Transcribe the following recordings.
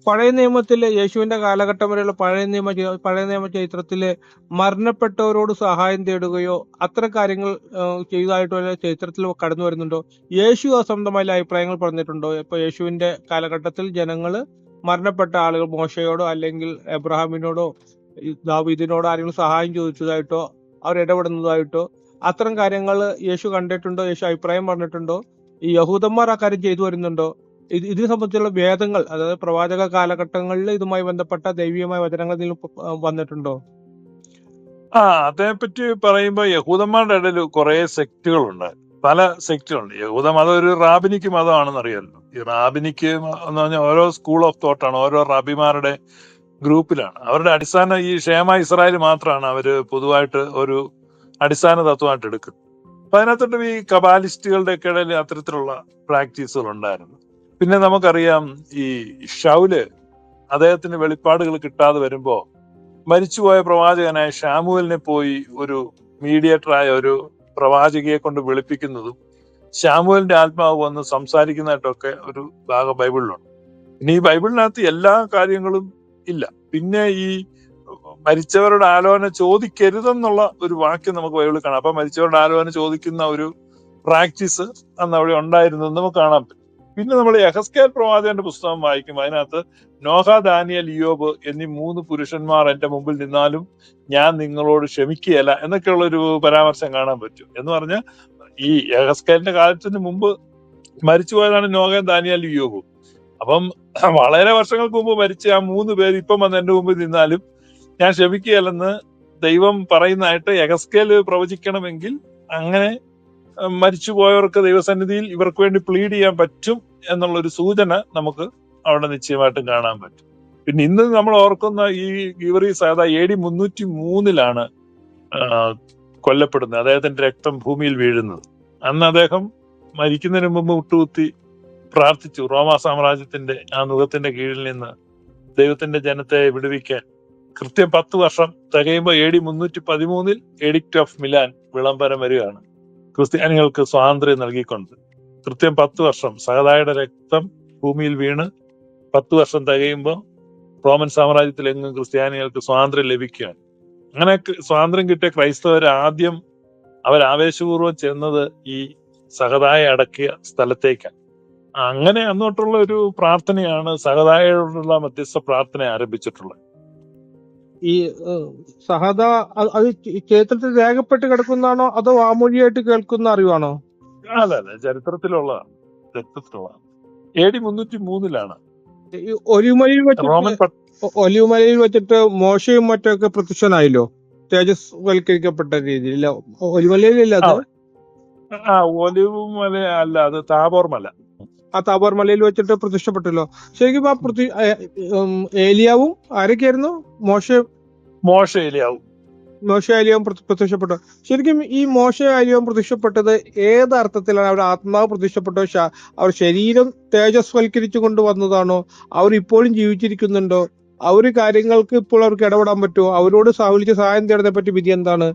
പഴയ നിയമത്തിലെ യേശുവിന്റെ കാലഘട്ടം വരെയുള്ള പഴയ നിയമ ചരിത്രത്തിലെ മരണപ്പെട്ടവരോട് സഹായം തേടുകയോ അത്തരം കാര്യങ്ങൾ ചെയ്തതായിട്ടോ അല്ലെ ചരിത്രത്തിൽ കടന്നു വരുന്നുണ്ടോ? യേശു സ്വന്തമായ അഭിപ്രായങ്ങൾ പറഞ്ഞിട്ടുണ്ടോ? ഇപ്പൊ യേശുവിന്റെ കാലഘട്ടത്തിൽ ജനങ്ങള് മരണപ്പെട്ട ആളുകൾ മോശയോടോ അല്ലെങ്കിൽ എബ്രഹാമിനോടോ ദാവീദിനോടോ ആരെങ്കിലും സഹായം ചോദിച്ചതായിട്ടോ അവർ ഇടപെടുന്നതായിട്ടോ അത്തരം കാര്യങ്ങൾ യേശു കണ്ടിട്ടുണ്ടോ? യേശു അഭിപ്രായം പറഞ്ഞിട്ടുണ്ടോ? ഈ യഹൂദന്മാർ ആ കാര്യം ചെയ്തു വരുന്നുണ്ടോ? ഇതിനെ സംബന്ധിച്ചുള്ള വേദങ്ങൾ, അതായത് പ്രവാചക കാലഘട്ടങ്ങളിൽ ഇതുമായി ബന്ധപ്പെട്ട ദൈവീയമായ വചനങ്ങൾ ഇതിൽ വന്നിട്ടുണ്ടോ? അതേപ്പറ്റി പറയുമ്പോ യഹൂദന്മാരുടെ ഇടയിൽ കുറെ സെക്റ്റുകളുണ്ട്, പല സെക്റ്റുകളുണ്ട്. യഹൂദ മതം ഒരു റാബിനിക്ക് മതമാണെന്ന് അറിയാമല്ലോ. ഈ റാബിനിക്ക് എന്ന് പറഞ്ഞാൽ ഓരോ സ്കൂൾ ഓഫ് തോട്ടാണ്, ഓരോ റാബിമാരുടെ ഗ്രൂപ്പിലാണ്. അവരുടെ അടിസ്ഥാന ഈ ക്ഷേമ ഇസ്രായേൽ മാത്രമാണ് അവര് പൊതുവായിട്ട് ഒരു അടിസ്ഥാന തത്വമായിട്ട് എടുക്കുന്നത്. അപ്പൊ അതിനകത്തോട്ട് ഈ കബാലിസ്റ്റുകളുടെ ഒക്കെ ഇടയിൽ അത്തരത്തിലുള്ള പ്രാക്ടീസുകൾ ഉണ്ടായിരുന്നു. പിന്നെ നമുക്കറിയാം ഈ ഷൗല് അദ്ദേഹത്തിന് വെളിപ്പാടുകൾ കിട്ടാതെ വരുമ്പോ മരിച്ചുപോയ പ്രവാചകനായ ശാമുവേലിനെ പോയി ഒരു മീഡിയേറ്ററായ ഒരു പ്രവാചകയെ കൊണ്ട് വിളിപ്പിക്കുന്നതും ശാമുവേലിന്റെ ആത്മാവ് വന്ന് സംസാരിക്കുന്നതായിട്ടൊക്കെ ഒരു ഭാഗം ബൈബിളിലുണ്ട്. ഇനി ഈ ബൈബിളിനകത്ത് എല്ലാ കാര്യങ്ങളും ഇല്ല. പിന്നെ ഈ മരിച്ചവരുടെ ആലോചന ചോദിക്കരുതെന്നുള്ള ഒരു വാക്യം നമുക്ക് ബൈബിളിൽ കാണാം. അപ്പൊ മരിച്ചവരുടെ ആലോചന ചോദിക്കുന്ന ഒരു പ്രാക്ടീസ് അന്ന് അവിടെ ഉണ്ടായിരുന്നു എന്ന് നമുക്ക് കാണാൻ പറ്റും. പിന്നെ നമ്മൾ യഹസ്കേൽ പ്രവാചകന്റെ പുസ്തകം വായിക്കും. അതിനകത്ത് നോഹ, ദാനിയേൽ, ഇയ്യോബ് എന്നീ 3 പുരുഷന്മാർ എന്റെ മുമ്പിൽ നിന്നാലും ഞാൻ നിങ്ങളോട് ക്ഷമിക്കുകയല്ല എന്നൊക്കെയുള്ള ഒരു പരാമർശം കാണാൻ പറ്റും. എന്ന് പറഞ്ഞാൽ ഈ യഹസ്കേലിന്റെ കാലത്തിന് മുമ്പ് മരിച്ചുപോയതാണ് നോഹയും ദാനിയേലും ഇയ്യോബും. അപ്പം വളരെ വർഷങ്ങൾക്ക് മുമ്പ് മരിച്ച ആ 3 പേര് ഇപ്പം വന്ന് എന്റെ മുമ്പിൽ നിന്നാലും ഞാൻ ക്ഷമിക്കുകയല്ലെന്ന് ദൈവം പറയുന്നതായിട്ട് യഹസ്കേല് പ്രവചിക്കണമെങ്കിൽ അങ്ങനെ മരിച്ചുപോയവർക്ക് ദൈവസന്നിധിയിൽ ഇവർക്ക് വേണ്ടി പ്ലീഡ് ചെയ്യാൻ പറ്റും എന്നുള്ളൊരു സൂചന നമുക്ക് അവിടെ നിശ്ചയമായിട്ടും കാണാൻ പറ്റും. പിന്നെ ഇന്ന് നമ്മൾ ഓർക്കുന്ന ഈ ഗീവറീസ് AD 303 കൊല്ലപ്പെടുന്നത്, അദ്ദേഹത്തിന്റെ രക്തം ഭൂമിയിൽ വീഴുന്നത്. അന്ന് അദ്ദേഹം മരിക്കുന്നതിന് മുമ്പ് മുട്ടുകുത്തി പ്രാർത്ഥിച്ചു റോമാ സാമ്രാജ്യത്തിന്റെ ആ നുഖത്തിന്റെ കീഴിൽ നിന്ന് ദൈവത്തിന്റെ ജനത്തെ വിടുവിക്കാൻ. കൃത്യം 10 വർഷം തികയുമ്പോൾ AD 313 എഡിക്റ്റ് ഓഫ് മിലാൻ വിളംബരം വരികയാണ്, ക്രിസ്ത്യാനികൾക്ക് സ്വാതന്ത്ര്യം നൽകിക്കൊണ്ട്. കൃത്യം 10 വർഷം സഹദായുടെ രക്തം ഭൂമിയിൽ വീണ് 10 വർഷം തികയുമ്പോൾ റോമൻ സാമ്രാജ്യത്തിലെങ്ങും ക്രിസ്ത്യാനികൾക്ക് സ്വാതന്ത്ര്യം ലഭിക്കുകയാണ്. അങ്ങനെ സ്വാതന്ത്ര്യം കിട്ടിയ ക്രൈസ്തവർ ആദ്യം ആവേശപൂർവ്വം ചെന്നത് ഈ സഹദായ അടക്കിയ സ്ഥലത്തേക്കാണ്. അങ്ങനെ അന്നോട്ടുള്ള ഒരു പ്രാർത്ഥനയാണ് സഹദായോടുള്ള മധ്യസ്ഥ പ്രാർത്ഥന ആരംഭിച്ചിട്ടുള്ളത്. ഈ സഹദ അത് ചരിത്രത്തിൽ രേഖപ്പെട്ട് കിടക്കുന്നതാണോ അതോ വാമൊഴിയായിട്ട് കേൾക്കുന്ന അറിവാണോ? അല്ല, ചരിത്രത്തിലുള്ളതാണ്. AD 303 ഒലിവുമലയിൽ വെച്ചിട്ട് മോശയും മറ്റൊക്കെ പ്രത്യക്ഷനായല്ലോ, തേജസ്വൽക്കരിക്കപ്പെട്ട രീതിയിൽ. ഒലിമലയിലല്ല അത്? ഒലിവുമല അല്ല, അത് താബോർ മല. ആ താബോർ മലയിൽ വെച്ചിട്ട് പ്രത്യക്ഷപ്പെട്ടല്ലോ. ശരിക്കും ആ ഏലിയാവും ആരൊക്കെയായിരുന്നു? മോശ ഏലിയാവും പ്രത്യക്ഷപ്പെട്ടു. ശരിക്കും ഈ മോശ ഏലിയാവും പ്രത്യക്ഷപ്പെട്ടത് ഏത് അർത്ഥത്തിലാണ്? അവർ ആത്മാവ് പ്രത്യക്ഷപ്പെട്ടോ, അവർ ശരീരം തേജസ്വൽക്കരിച്ചു കൊണ്ടുവന്നതാണോ? അവർ ഇപ്പോഴും ജീവിച്ചിരിക്കുന്നുണ്ടോ? അവർ കാര്യങ്ങൾക്ക് ഇപ്പോൾ അവർക്ക് ഇടപെടാൻ പറ്റുമോ? അവരോട് വിളിച്ച് സഹായം തേടുന്നതിനെ പറ്റി വിധി എന്താണ്?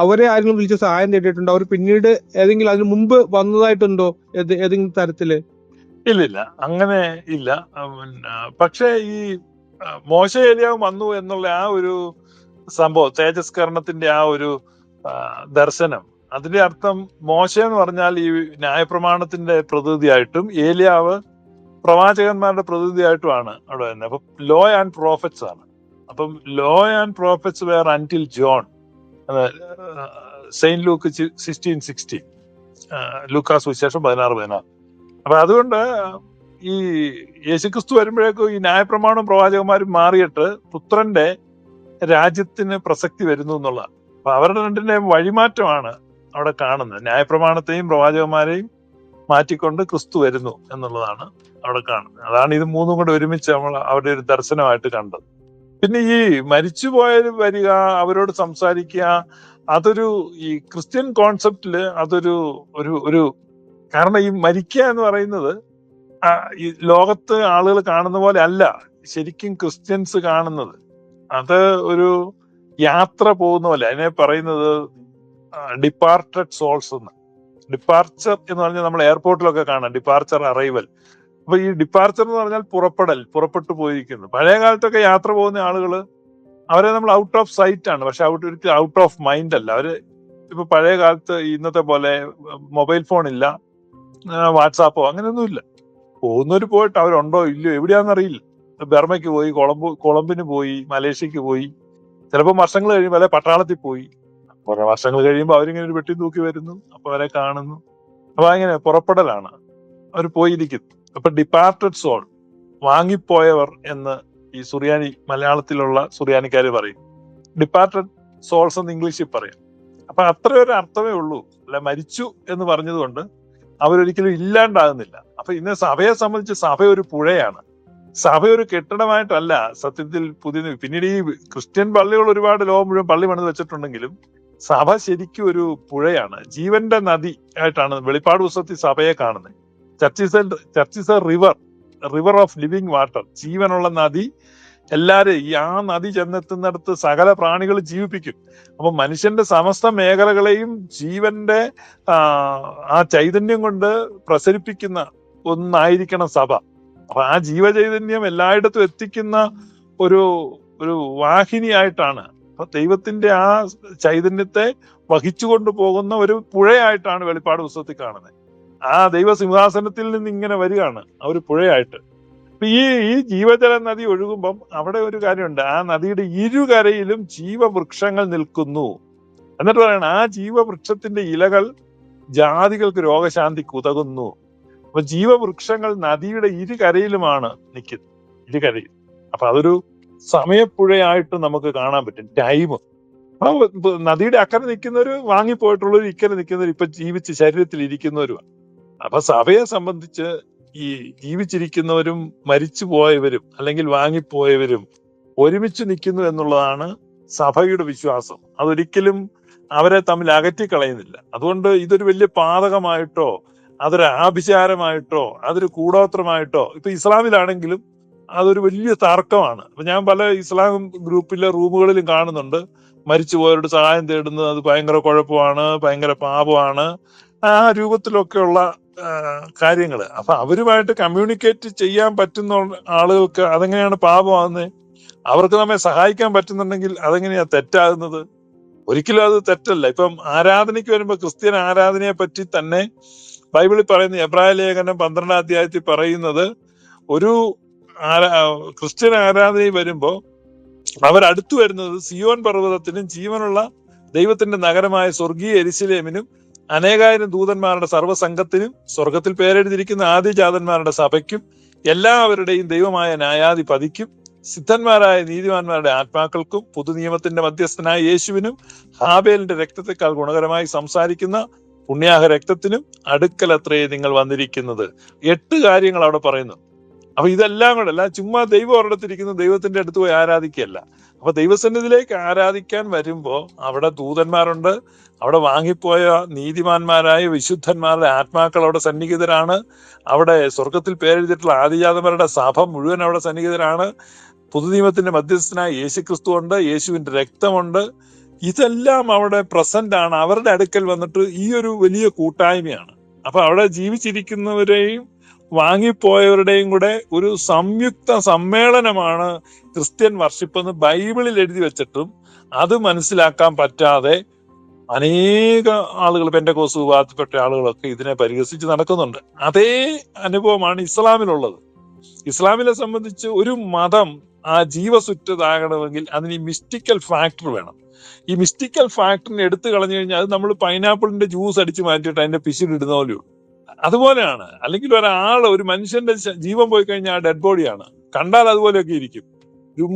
അവരെ ആരെങ്കിലും വിളിച്ച് സഹായം തേടിയിട്ടുണ്ടോ? അവർ പിന്നീട് ഏതെങ്കിലും അതിന് മുമ്പ് വന്നതായിട്ടുണ്ടോ ഏതെങ്കിലും തരത്തില്? ഇല്ലില്ല, അങ്ങനെ ഇല്ല. പക്ഷേ ഈ മോശ ഏലിയാവ് വന്നു എന്നുള്ള ആ ഒരു സംഭവം, തേജസ്കരണത്തിന്റെ ആ ഒരു ദർശനം, അതിന്റെ അർത്ഥം മോശ എന്ന് പറഞ്ഞാൽ ഈ ന്യായപ്രമാണത്തിന്റെ പ്രതിനിധിയായിട്ടും ഏലിയാവ് പ്രവാചകന്മാരുടെ പ്രതിനിധിയായിട്ടുമാണ് അവിടെ വരുന്നത്. അപ്പൊ ലോ ആൻഡ് പ്രോഫറ്റ്സ് ആണ്. അപ്പം law and prophets were until John, saint Luke 16:16, ലൂക്കാസ് വിശേഷം 16:16. അപ്പൊ അതുകൊണ്ട് ഈ യേശുക്രിസ്തു വരുമ്പോഴേക്കും ഈ ന്യായപ്രമാണം പ്രവാചകന്മാരും മാറിയിട്ട് പുത്രന്റെ രാജ്യത്തിന് പ്രസക്തി വരുന്നു എന്നുള്ള, അപ്പൊ അവരുടെ രണ്ടിന്റെയും വഴിമാറ്റമാണ് അവിടെ കാണുന്നത്. ന്യായപ്രമാണത്തെയും പ്രവാചകന്മാരെയും മാറ്റിക്കൊണ്ട് ക്രിസ്തു വരുന്നു എന്നുള്ളതാണ് അവിടെ കാണുന്നത്. അതാണ് ഇത് 3 കൂടെ ഒരുമിച്ച് നമ്മൾ അവിടെ ഒരു ദർശനമായിട്ട് കണ്ടത്. പിന്നെ ഈ മരിച്ചുപോയവർ വരിക, അവരോട് സംസാരിക്കുക, അതൊരു ഈ ക്രിസ്ത്യൻ കോൺസെപ്റ്റില് അതൊരു ഒരു കാരണം ഈ മരിക്കുക എന്ന് പറയുന്നത് ഈ ലോകത്ത് ആളുകൾ കാണുന്ന പോലെ അല്ല ശരിക്കും ക്രിസ്ത്യൻസ് കാണുന്നത്. അത് ഒരു യാത്ര പോകുന്ന പോലെ. അതിനെ പറയുന്നത് ഡിപ്പാർട്ടഡ് സോൾസ് എന്ന്. ഡിപ്പാർച്ചർ എന്ന് പറഞ്ഞാൽ നമ്മൾ എയർപോർട്ടിലൊക്കെ കാണാം ഡിപ്പാർച്ചർ അറൈവൽ. അപ്പൊ ഈ ഡിപ്പാർച്ചർ എന്ന് പറഞ്ഞാൽ പുറപ്പെട്ടു പോയിരിക്കുന്നു. പഴയ കാലത്തൊക്കെ യാത്ര പോകുന്ന ആളുകള് അവരെ നമ്മൾ ഔട്ട് ഓഫ് സൈറ്റ് ആണ്, പക്ഷെ ഔട്ട് ഓഫ് മൈൻഡ് അല്ല. അവര് ഇപ്പൊ പഴയ കാലത്ത് ഇന്നത്തെ പോലെ മൊബൈൽ ഫോൺ ഇല്ല, വാട്സാപ്പോ അങ്ങനെയൊന്നും ഇല്ല. പോകുന്നവര് പോയിട്ട് അവരുണ്ടോ ഇല്ലയോ എവിടെയാണെന്നറിയില്ല. ബർമയ്ക്ക് പോയി, കൊളംബിന് പോയി, മലേഷ്യക്ക് പോയി, ചിലപ്പോൾ വർഷങ്ങൾ കഴിയുമ്പോൾ അല്ലെ പട്ടാളത്തിൽ പോയി. കുറെ വർഷങ്ങൾ കഴിയുമ്പോൾ അവരിങ്ങനെ ഒരു വെട്ടി തൂക്കി വരുന്നു, അപ്പൊ അവരെ കാണുന്നു. അപ്പൊ അങ്ങനെ പുറപ്പെടലാണ്, അവർ പോയിരിക്കുന്നു. അപ്പൊ ഡിപ്പാർട്ടഡ് സോൾ, വാങ്ങിപ്പോയവർ എന്ന് ഈ സുറിയാനി, മലയാളത്തിലുള്ള സുറിയാനിക്കാര് പറയും. ഡിപ്പാർട്ടഡ് സോൾസ് എന്ന് ഇംഗ്ലീഷിൽ പറയും. അപ്പൊ അത്ര ഒരു അർത്ഥമേ ഉള്ളൂ. അല്ല, മരിച്ചു എന്ന് പറഞ്ഞതുകൊണ്ട് അവരൊരിക്കലും ഇല്ലാണ്ടാകുന്നില്ല. അപ്പൊ ഇന്ന് സഭയെ സംബന്ധിച്ച് സഭ ഒരു പുഴയാണ്. സഭ ഒരു കെട്ടിടമായിട്ടല്ല സത്യത്തിൽ. പിന്നീട് ഈ ക്രിസ്ത്യൻ പള്ളികൾ ഒരുപാട് ലോകം മുഴുവൻ പള്ളി പണിത് വെച്ചിട്ടുണ്ടെങ്കിലും സഭ ശരിക്കും ഒരു പുഴയാണ്, ജീവന്റെ നദി ആയിട്ടാണ് വെളിപ്പാട് പുസ്തകത്തിൽ സഭയെ കാണുന്നത്. Church is A river of living water, ജീവനുള്ള നദി. എല്ലാരും ആ നദി ചെന്നെത്തുന്നിടത്ത് സകല പ്രാണികൾ ജീവിപ്പിക്കും. അപ്പൊ മനുഷ്യന്റെ സമസ്ത മേഖലകളെയും ജീവന്റെ ആ ചൈതന്യം കൊണ്ട് പ്രസരിപ്പിക്കുന്ന ഒന്നായിരിക്കണം സഭ. അപ്പൊ ആ ജീവചൈതന്യം എല്ലായിടത്തും എത്തിക്കുന്ന ഒരു വാഹിനിയായിട്ടാണ്, അപ്പൊ ദൈവത്തിന്റെ ആ ചൈതന്യത്തെ വഹിച്ചുകൊണ്ട് പോകുന്ന ഒരു പുഴയായിട്ടാണ് വെളിപ്പാട് പുസ്തകത്തിൽ കാണുന്നത്. ആ ദൈവസിംഹാസനത്തിൽ നിന്ന് ഇങ്ങനെ വരികയാണ് ആ ഒരു പുഴയായിട്ട്. അപ്പൊ ഈ ജീവജല നദി ഒഴുകുമ്പം അവിടെ ഒരു കാര്യമുണ്ട്, ആ നദിയുടെ ഇരുകരയിലും ജീവവൃക്ഷങ്ങൾ നിൽക്കുന്നു. എന്നിട്ട് പറയണം, ആ ജീവവൃക്ഷത്തിന്റെ ഇലകൾ ജാതികൾക്ക് രോഗശാന്തിക്ക് ഉതകുന്നു. അപ്പൊ ജീവവൃക്ഷങ്ങൾ നദിയുടെ ഇരുകരയിലുമാണ് നിൽക്കുന്നത്, ഇരുകരയിൽ. അപ്പൊ അതൊരു സമയപ്പുഴയായിട്ട് നമുക്ക് കാണാൻ പറ്റും. ടൈം, അപ്പൊ നദിയുടെ അക്കരെ നിൽക്കുന്നവര് വാങ്ങിപ്പോയിട്ടുള്ളവർ, ഇക്കരെ നിൽക്കുന്നവർ ഇപ്പൊ ജീവിച്ച് ശരീരത്തിൽ ഇരിക്കുന്നവരുമാണ്. അപ്പൊ സഭയെ സംബന്ധിച്ച് ഈ ജീവിച്ചിരിക്കുന്നവരും മരിച്ചു പോയവരും അല്ലെങ്കിൽ വാങ്ങിപ്പോയവരും ഒരുമിച്ച് നിൽക്കുന്നു എന്നുള്ളതാണ് സഭയുടെ വിശ്വാസം. അതൊരിക്കലും അവരെ തമ്മിൽ അകറ്റിക്കളയുന്നില്ല. അതുകൊണ്ട് ഇതൊരു വലിയ പാതകമായിട്ടോ അതൊരു ആഭിചാരമായിട്ടോ അതൊരു കൂടോത്രമായിട്ടോ, ഇപ്പൊ ഇസ്ലാമിലാണെങ്കിലും അതൊരു വലിയ തർക്കമാണ്. അപ്പൊ ഞാൻ പല ഇസ്ലാം ഗ്രൂപ്പിലെ റൂമുകളിലും കാണുന്നുണ്ട്, മരിച്ചുപോയവരുടെ സഹായം തേടുന്നത് അത് ഭയങ്കര കുഴപ്പമാണ്, ഭയങ്കര പാപമാണ്, ആ രൂപത്തിലൊക്കെയുള്ള കാര്യങ്ങള്. അപ്പൊ അവരുമായിട്ട് കമ്മ്യൂണിക്കേറ്റ് ചെയ്യാൻ പറ്റുന്ന ആളുകൾക്ക് അതെങ്ങനെയാണ് പാപമാകുന്നത്? അവർക്ക് നമ്മെ സഹായിക്കാൻ പറ്റുന്നുണ്ടെങ്കിൽ അതെങ്ങനെയാ തെറ്റാകുന്നത്? ഒരിക്കലും അത് തെറ്റല്ല. ഇപ്പം ആരാധനയ്ക്ക് വരുമ്പോ ക്രിസ്ത്യൻ ആരാധനയെ പറ്റി തന്നെ ബൈബിളിൽ പറയുന്ന എബ്രായ ലേഖനം 12-ാം അധ്യായത്തിൽ പറയുന്നത്, ഒരു ക്രിസ്ത്യൻ ആരാധനയിൽ വരുമ്പോ അവരടുത്തു വരുന്നത് സിയോൻ പർവ്വതത്തിനും ജീവനുള്ള ദൈവത്തിന്റെ നഗരമായ സ്വർഗീയ യെരൂശലേമിനും അനേകായിരം ദൂതന്മാരുടെ സർവ്വസംഘത്തിനും സ്വർഗത്തിൽ പേരെഴുതിയിരിക്കുന്ന ആദ്യജാതന്മാരുടെ സഭയ്ക്കും എല്ലാവരുടെയും ദൈവമായ ന്യായാധിപതിക്കും സിദ്ധന്മാരായ നീതിമാന്മാരുടെ ആത്മാക്കൾക്കും പുതുനിയമത്തിന്റെ മധ്യസ്ഥനായ യേശുവിനും ഹാബേലിന്റെ രക്തത്തെക്കാൾ ഗുണകരമായി സംസാരിക്കുന്ന പുണ്യാഹ രക്തത്തിനും അടുക്കലത്രേ നിങ്ങൾ വന്നിരിക്കുന്നത്. 8 കാര്യങ്ങൾ അവിടെ പറയുന്നു. അപ്പൊ ഇതെല്ലാം കൂടെ അല്ല ചുമ്മാ ദൈവം ഒരിടത്തിരിക്കുന്ന ദൈവത്തിന്റെ അടുത്ത് പോയി ആരാധിക്കുകയല്ല. അപ്പൊ ദൈവസന്നിധിയിലേക്ക് ആരാധിക്കാൻ വരുമ്പോ അവിടെ ദൂതന്മാരുണ്ട്, അവിടെ വാങ്ങിപ്പോയ നീതിമാന്മാരായ വിശുദ്ധന്മാരുടെ ആത്മാക്കൾ അവിടെ സന്നിഹിതരാണ്, അവിടെ സ്വർഗത്തിൽ പേരെഴുതിയിട്ടുള്ള ആദിജാതന്മാരുടെ സഭ മുഴുവൻ അവിടെ സന്നിഹിതരാണ്, പുതുനിയമത്തിന്റെ മധ്യസ്ഥനായ യേശുക്രിസ്തു ഉണ്ട്, യേശുവിന്റെ രക്തമുണ്ട്. ഇതെല്ലാം അവിടെ പ്രസന്റ് ആണ്. അവരുടെ അടുക്കൽ വന്നിട്ട് ഈ ഒരു വലിയ കൂട്ടായ്മയാണ്. അപ്പൊ അവിടെ ജീവിച്ചിരിക്കുന്നവരെയും വാങ്ങിപ്പോയവരുടെയും കൂടെ ഒരു സംയുക്ത സമ്മേളനമാണ് ക്രിസ്ത്യൻ വർഷിപ്പ് എന്ന് ബൈബിളിൽ എഴുതി വെച്ചിട്ടും അത് മനസ്സിലാക്കാൻ പറ്റാതെ അനേക ആളുകൾ, പെന്തക്കോസ്ത് വിഭാഗത്തിൽപ്പെട്ട ആളുകളൊക്കെ ഇതിനെ പരിഹസിച്ച് നടക്കുന്നുണ്ട്. അതേ അനുഭവമാണ് ഇസ്ലാമിലുള്ളത്. ഇസ്ലാമിനെ സംബന്ധിച്ച് ഒരു മതം ആ ജീവസുറ്റതാകണമെങ്കിൽ അതിന് ഈ മിസ്റ്റിക്കൽ ഫാക്ടർ വേണം. ഈ മിസ്റ്റിക്കൽ ഫാക്ടറിനെ എടുത്തു കളഞ്ഞു കഴിഞ്ഞാൽ അത് നമ്മൾ പൈനാപ്പിളിന്റെ ജ്യൂസ് അടിച്ചു മാറ്റിയിട്ട് അതിന്റെ പിശിലിടുന്ന പോലെയുള്ളൂ. അതുപോലെയാണ്. അല്ലെങ്കിൽ ഒരു മനുഷ്യന്റെ ജീവൻ പോയി കഴിഞ്ഞാൽ ആ ഡെഡ് ബോഡിയാണ്, കണ്ടാൽ അതുപോലെയൊക്കെ ഇരിക്കും,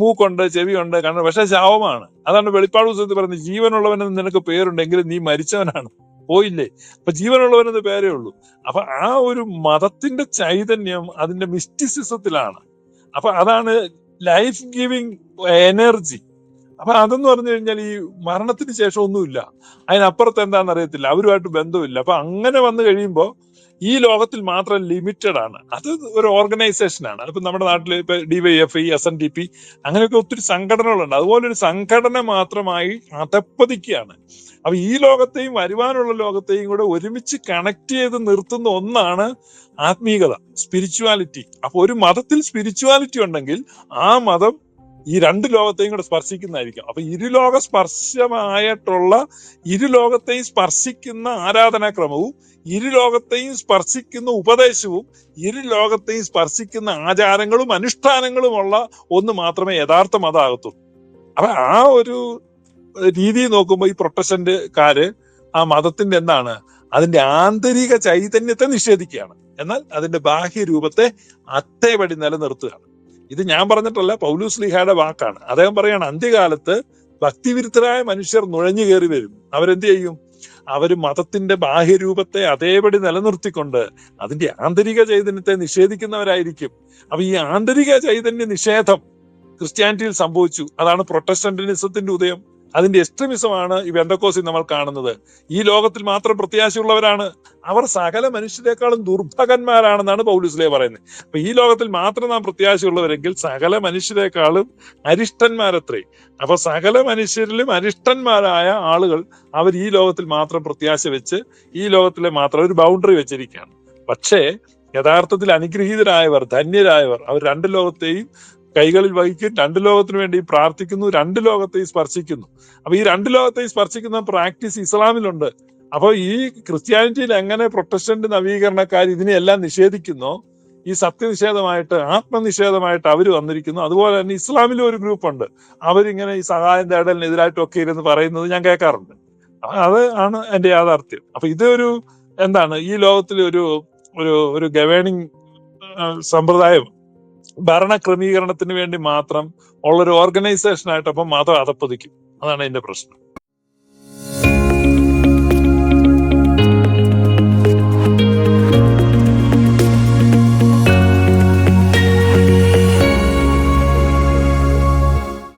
മൂക്കുണ്ട്, ചെവിയുണ്ട്, കണ്ണ്, പക്ഷെ ശവമാണ്. അതാണ് വെളിപ്പാട് പുസ്തകത്തിൽ പറയുന്നത്, ജീവനുള്ളവനെന്ന് നിനക്ക് പേരുണ്ടെങ്കിലും നീ മരിച്ചവനാണ്, പോയില്ലേ. അപ്പൊ ജീവനുള്ളവനെന്ന് പേരേ ഉള്ളൂ. അപ്പൊ ആ ഒരു മതത്തിന്റെ ചൈതന്യം അതിന്റെ മിസ്റ്റിസിസത്തിലാണ്. അപ്പൊ അതാണ് ലൈഫ് ഗിവിങ് എനർജി. അപ്പൊ അതെന്ന് പറഞ്ഞു കഴിഞ്ഞാൽ ഈ മരണത്തിന് ശേഷം ഒന്നുമില്ല, അതിനപ്പുറത്ത് എന്താണെന്ന് അറിയത്തില്ല, അവരുമായിട്ട് ബന്ധമില്ല. അപ്പൊ അങ്ങനെ വന്നു കഴിയുമ്പോ ഈ ലോകത്തിൽ മാത്രം ലിമിറ്റഡ് ആണ്. അത് ഒരു ഓർഗനൈസേഷൻ ആണ്. അതിപ്പോ നമ്മുടെ നാട്ടിൽ ഇപ്പൊ DYFI, SNDP അങ്ങനെയൊക്കെ ഒത്തിരി സംഘടനകളുണ്ട്. അതുപോലെ ഒരു സംഘടന മാത്രമായി അധപ്പതിക്കുകയാണ്. അപ്പൊ ഈ ലോകത്തെയും വരുവാനുള്ള ലോകത്തെയും കൂടെ ഒരുമിച്ച് കണക്ട് ചെയ്ത് നിർത്തുന്ന ഒന്നാണ് ആത്മീയത, സ്പിരിച്വാലിറ്റി. അപ്പൊ ഒരു മതത്തിൽ സ്പിരിച്വാലിറ്റി ഉണ്ടെങ്കിൽ ആ മതം ഈ രണ്ട് ലോകത്തെയും കൂടെ സ്പർശിക്കുന്നതായിരിക്കും. അപ്പൊ ഇരുലോക സ്പർശമായിട്ടുള്ള, ഇരുലോകത്തെയും സ്പർശിക്കുന്ന ആരാധനാക്രമവും ഇരുലോകത്തെയും സ്പർശിക്കുന്ന ഉപദേശവും ഇരുലോകത്തെയും സ്പർശിക്കുന്ന ആചാരങ്ങളും അനുഷ്ഠാനങ്ങളുമുള്ള ഒന്ന് മാത്രമേ യഥാർത്ഥ മതമാകത്തുള്ളൂ. അപ്പൊ ആ ഒരു രീതി നോക്കുമ്പോൾ ഈ പ്രൊട്ടസ്റ്റന്റുകാര് ആ മതത്തിന്റെ എന്താണ്, അതിന്റെ ആന്തരിക ചൈതന്യത്തെ നിഷേധിക്കുകയാണ്, എന്നാൽ അതിന്റെ ബാഹ്യരൂപത്തെ അതേപടി നിലനിർത്തുകയാണ്. ഇത് ഞാൻ പറഞ്ഞിട്ടല്ല, പൗലോസ് ശ്ലീഹായുടെ വാക്കാണ്. അദ്ദേഹം പറയാണ്, അന്ത്യകാലത്ത് ഭക്തിവിരുദ്ധരായ മനുഷ്യർ നുഴഞ്ഞു കയറി വരും. അവരെന്ത് ചെയ്യും? അവര് മതത്തിന്റെ ബാഹ്യരൂപത്തെ അതേപടി നിലനിർത്തിക്കൊണ്ട് അതിന്റെ ആന്തരിക ചൈതന്യത്തെ നിഷേധിക്കുന്നവരായിരിക്കും. അപ്പൊ ഈ ആന്തരിക ചൈതന്യ നിഷേധം ക്രിസ്ത്യാനിറ്റിയിൽ സംഭവിച്ചു. അതാണ് പ്രൊട്ടസ്റ്റന്റിനിസത്തിന്റെ ഉദയം. അതിന്റെ എക്സ്ട്രീമിസമാണ് ഈ പെന്തക്കോസ്തിൽ നമ്മൾ കാണുന്നത്. ഈ ലോകത്തിൽ മാത്രം പ്രത്യാശയുള്ളവരാണ്, അവർ സകല മനുഷ്യരെക്കാളും ദുർഭകന്മാരാണെന്നാണ് പൗലോസ് ശ്ലീഹ പറയുന്നത്. അപ്പൊ ഈ ലോകത്തിൽ മാത്രം നാം പ്രത്യാശയുള്ളവരെങ്കിൽ സകല മനുഷ്യരെക്കാളും അരിഷ്ടന്മാരത്രേ. അപ്പൊ സകല മനുഷ്യരിലും അരിഷ്ടന്മാരായ ആളുകൾ അവർ ഈ ലോകത്തിൽ മാത്രം പ്രത്യാശ വെച്ച് ഈ ലോകത്തിലെ മാത്രം ഒരു ബൗണ്ടറി വെച്ചിരിക്കുകയാണ്. പക്ഷേ യഥാർത്ഥത്തിൽ അനുഗ്രഹീതരായവർ, ധന്യരായവർ, അവർ രണ്ട് ലോകത്തെയും കൈകളിൽ വഹിക്കും, രണ്ട് ലോകത്തിന് വേണ്ടി പ്രാർത്ഥിക്കുന്നു, രണ്ട് ലോകത്തെയും സ്പർശിക്കുന്നു. അപ്പൊ ഈ രണ്ട് ലോകത്തെയും സ്പർശിക്കുന്ന പ്രാക്ടീസ് ഇസ്ലാമിലുണ്ട്. അപ്പൊ ഈ ക്രിസ്ത്യാനിറ്റിയിൽ എങ്ങനെ പ്രൊട്ടസ്റ്റന്റ് നവീകരണക്കാർ ഇതിനെയെല്ലാം നിഷേധിക്കുന്നോ, ഈ സത്യനിഷേധമായിട്ട്, ആത്മനിഷേധമായിട്ട് അവർ വന്നിരിക്കുന്നു. അതുപോലെ തന്നെ ഇസ്ലാമിലും ഒരു ഗ്രൂപ്പുണ്ട്, അവരിങ്ങനെ ഈ സഹായം തേടലിനെതിരായിട്ടൊക്കെ ഇരുന്ന് പറയുന്നത് ഞാൻ കേൾക്കാറുണ്ട്. അത് ആണ് എന്റെ യാഥാർത്ഥ്യം. അപ്പൊ ഇതൊരു എന്താണ്, ഈ ലോകത്തിൽ ഒരു ഒരു ഒരു ഗവേണിംഗ് സമ്പ്രദായം, ഭരണക്രമീകരണത്തിന് വേണ്ടി മാത്രം ഉള്ളൊരു ഓർഗനൈസേഷൻ ആയിട്ട് അപ്പം മതം അധപ്പതിക്കും. അതാണ് എന്റെ പ്രശ്നം.